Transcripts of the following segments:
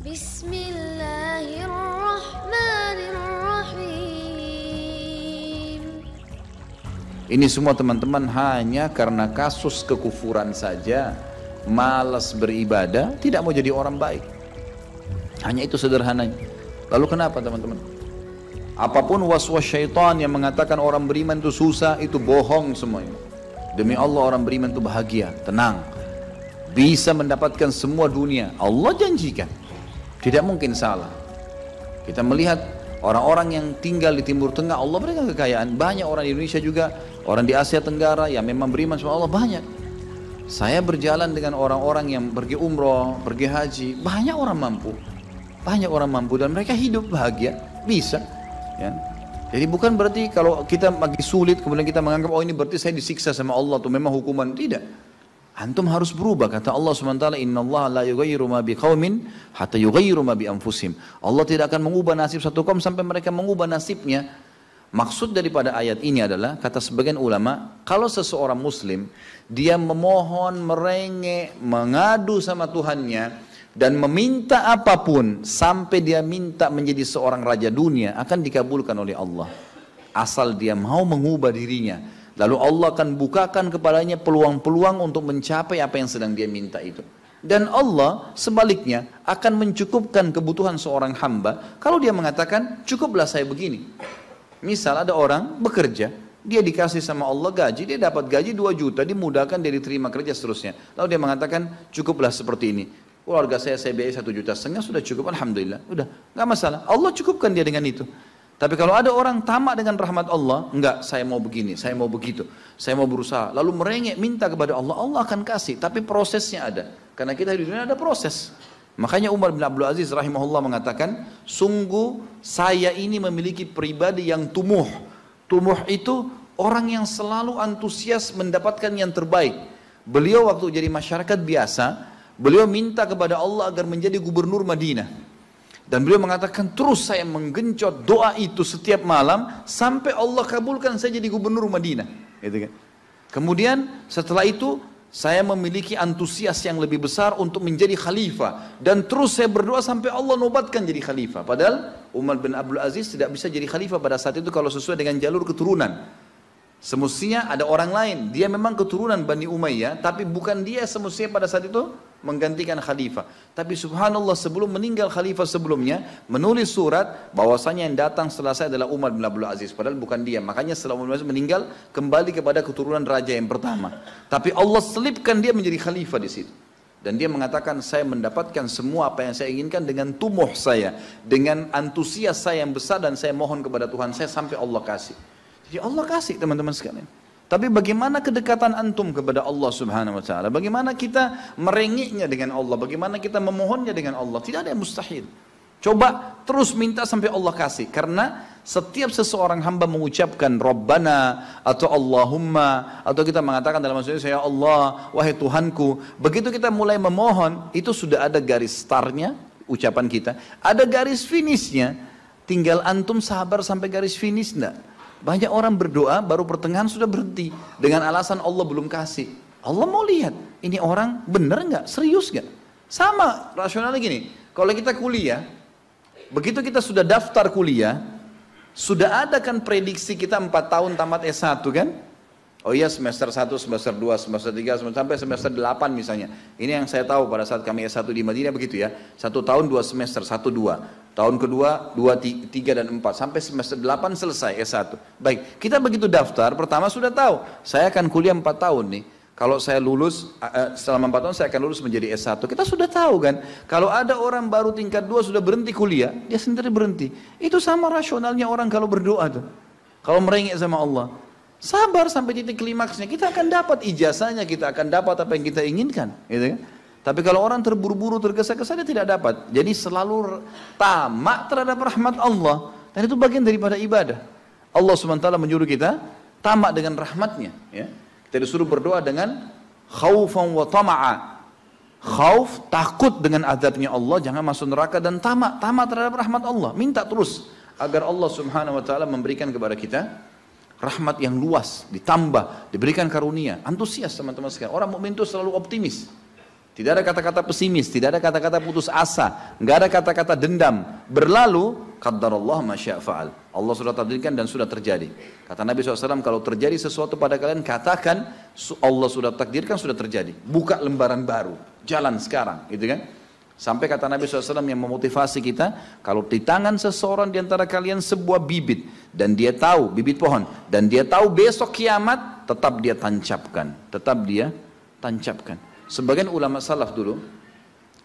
Bismillahirrahmanirrahim. Ini semua teman-teman hanya karena kasus kekufuran saja, malas beribadah, tidak mau jadi orang baik. Hanya itu sederhananya. Lalu kenapa teman-teman? Apapun waswas syaitan yang mengatakan orang beriman itu susah, itu bohong semuanya. Demi Allah orang beriman itu bahagia, tenang, bisa mendapatkan semua dunia. Allah janjikan, tidak mungkin salah. Kita melihat orang-orang yang tinggal di Timur Tengah, Allah berikan kekayaan. Banyak orang di Indonesia juga, orang di Asia Tenggara yang memang beriman sama Allah banyak. Saya berjalan dengan orang-orang yang pergi umroh, pergi haji, banyak orang mampu. Banyak orang mampu dan mereka hidup bahagia, bisa. Ya. Jadi bukan berarti kalau kita lagi sulit kemudian kita menganggap oh ini berarti saya disiksa sama Allah atau memang hukuman. Tidak. Antum harus berubah. Kata Allah SWT, innallaha la yughayyiru ma biqaumin hatta yughayyiru ma bi anfusihim. Allah tidak akan mengubah nasib satu kaum sampai mereka mengubah nasibnya. Maksud daripada ayat ini adalah, kata sebagian ulama, kalau seseorang muslim dia memohon, merengek, mengadu sama Tuhannya dan meminta apapun sampai dia minta menjadi seorang raja dunia, akan dikabulkan oleh Allah asal dia mau mengubah dirinya. Lalu Allah akan bukakan kepadanya peluang-peluang untuk mencapai apa yang sedang dia minta itu. Dan Allah sebaliknya akan mencukupkan kebutuhan seorang hamba kalau dia mengatakan cukuplah saya begini. Misal ada orang bekerja, dia dikasih sama Allah gaji, dia dapat gaji 2 juta, dimudahkan, dia diterima kerja seterusnya. Lalu dia mengatakan cukuplah seperti ini. Keluarga saya biayai 1,5 juta, sudah cukup, alhamdulillah, udah, nggak masalah. Allah cukupkan dia dengan itu. Tapi kalau ada orang tamak dengan rahmat Allah, enggak, saya mau begini, saya mau begitu, saya mau berusaha, lalu merengek minta kepada Allah, Allah akan kasih, tapi prosesnya ada. Karena kita di dunia ada proses. Makanya Umar bin Abdul Aziz rahimahullah mengatakan, sungguh saya ini memiliki pribadi yang tumuh. Tumuh itu orang yang selalu antusias mendapatkan yang terbaik. Beliau waktu jadi masyarakat biasa, beliau minta kepada Allah agar menjadi gubernur Madinah. Dan beliau mengatakan terus saya menggencot doa itu setiap malam sampai Allah kabulkan saya jadi gubernur Madinah. Gitu kan. Kemudian setelah itu saya memiliki antusias yang lebih besar untuk menjadi khalifah. Dan terus saya berdoa sampai Allah nobatkan jadi khalifah. Padahal Umar bin Abdul Aziz tidak bisa jadi khalifah pada saat itu kalau sesuai dengan jalur keturunan. Semestinya ada orang lain, dia memang keturunan Bani Umayyah, tapi bukan dia semestinya pada saat itu menggantikan khalifah. Tapi subhanallah sebelum meninggal khalifah sebelumnya, menulis surat bahwasanya yang datang setelah saya adalah Umar bin Abdul Aziz, padahal bukan dia. Makanya setelah Umar bin Abdul Aziz meninggal, kembali kepada keturunan raja yang pertama. Tapi Allah selipkan dia menjadi khalifah di situ. Dan dia mengatakan saya mendapatkan semua apa yang saya inginkan dengan tumuh saya, dengan antusias saya yang besar, dan saya mohon kepada Tuhan saya sampai Allah kasih. Jadi Allah kasih teman-teman sekalian. Tapi bagaimana kedekatan antum kepada Allah subhanahu wa ta'ala? Bagaimana kita merengeknya dengan Allah? Bagaimana kita memohonnya dengan Allah? Tidak ada yang mustahil. Coba terus minta sampai Allah kasih. Karena setiap seseorang hamba mengucapkan Rabbana atau Allahumma, atau kita mengatakan dalam maksudnya ya Allah, wahai Tuhanku. Begitu kita mulai memohon, itu sudah ada garis startnya ucapan kita. Ada garis finishnya. Tinggal antum sabar sampai garis finish enggak? Banyak orang berdoa baru pertengahan sudah berhenti dengan alasan Allah belum kasih. Allah mau lihat ini orang benar nggak, serius nggak? Sama rasionalnya gini. Kalau kita kuliah, begitu kita sudah daftar kuliah, sudah ada kan prediksi kita 4 tahun tamat S1 kan? Oh iya semester 1, semester 2, semester 3, sampai semester 8 misalnya. Ini yang saya tahu pada saat kami S1 di Madinah begitu ya. 1 tahun 2 semester, 1, 2. Tahun kedua 2, 3 dan 4. Sampai semester 8 selesai S1. Baik, kita begitu daftar, pertama sudah tahu. Saya akan kuliah 4 tahun nih. Kalau saya lulus, selama 4 tahun saya akan lulus menjadi S1. Kita sudah tahu kan. Kalau ada orang baru tingkat 2 sudah berhenti kuliah, dia sendiri berhenti. Itu sama rasionalnya orang kalau berdoa tuh. Kalau merengek sama Allah. Sabar sampai titik klimaksnya, kita akan dapat ijazahnya, kita akan dapat apa yang kita inginkan, gitu kan? Tapi kalau orang terburu-buru, tergesa-gesa, dia tidak dapat. Jadi selalu tamak terhadap rahmat Allah, dan itu bagian daripada ibadah. Allah SWT menyuruh kita tamak dengan rahmatnya. Ya. Kita disuruh berdoa dengan khaufan wa tama'a. Khauf, takut dengan azabnya Allah, jangan masuk neraka, dan tamak terhadap rahmat Allah. Minta terus agar Allah Subhanahu Wa Taala memberikan kepada kita rahmat yang luas, ditambah, diberikan karunia. Antusias teman-teman sekalian. Orang mukmin itu selalu optimis. Tidak ada kata-kata pesimis, tidak ada kata-kata putus asa, nggak ada kata-kata dendam. Berlalu, qaddarallah ma syaa fa'al. Allah sudah takdirkan dan sudah terjadi. Kata Nabi SAW, kalau terjadi sesuatu pada kalian, katakan Allah sudah takdirkan, sudah terjadi. Buka lembaran baru, jalan sekarang, gitu kan? Sampai kata Nabi SAW yang memotivasi kita, kalau di tangan seseorang di antara kalian sebuah bibit, dan dia tahu, bibit pohon, dan dia tahu besok kiamat, tetap dia tancapkan, tetap dia tancapkan. Sebagian ulama salaf dulu,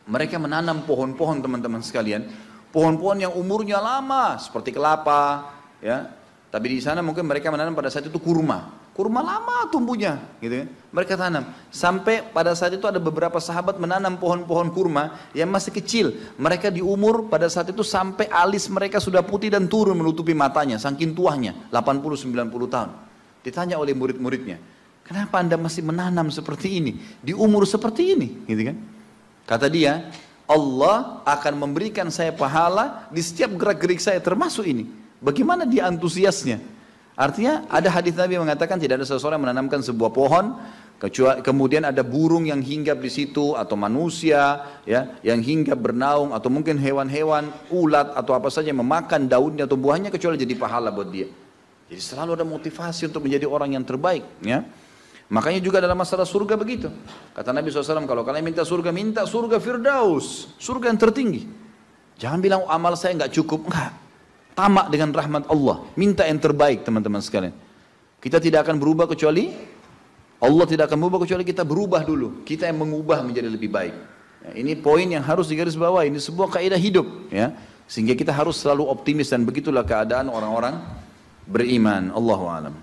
mereka menanam pohon-pohon teman-teman sekalian, pohon-pohon yang umurnya lama, seperti kelapa, ya. Tapi di sana mungkin mereka menanam pada saat itu kurma lama tumbuhnya, gitu kan. Mereka tanam, sampai pada saat itu ada beberapa sahabat menanam pohon-pohon kurma yang masih kecil. Mereka di umur pada saat itu sampai alis mereka sudah putih dan turun menutupi matanya, saking tuanya, 80-90 tahun. Ditanya oleh murid-muridnya, kenapa anda masih menanam seperti ini, di umur seperti ini, gitu kan? Kata dia, Allah akan memberikan saya pahala di setiap gerak-gerik saya, termasuk ini. Bagaimana dia antusiasnya? Artinya ada hadis Nabi mengatakan tidak ada seseorang yang menanamkan sebuah pohon, kemudian ada burung yang hinggap di situ, atau manusia ya yang hinggap bernaung, atau mungkin hewan-hewan, ulat atau apa saja yang memakan daunnya atau buahnya, kecuali jadi pahala buat dia. Jadi selalu ada motivasi untuk menjadi orang yang terbaik, ya. Makanya juga dalam masalah surga begitu. Kata Nabi SAW, kalau kalian minta surga Firdaus, surga yang tertinggi. Jangan bilang amal saya nggak cukup, enggak. Tamak dengan rahmat Allah, minta yang terbaik teman-teman sekalian. Kita tidak akan berubah kecuali, Allah tidak akan berubah kecuali kita berubah dulu. Kita yang mengubah menjadi lebih baik. Ya, ini poin yang harus digarisbawahi, ini sebuah kaidah hidup, ya. Sehingga kita harus selalu optimis, dan begitulah keadaan orang-orang beriman. Allahu a'lam.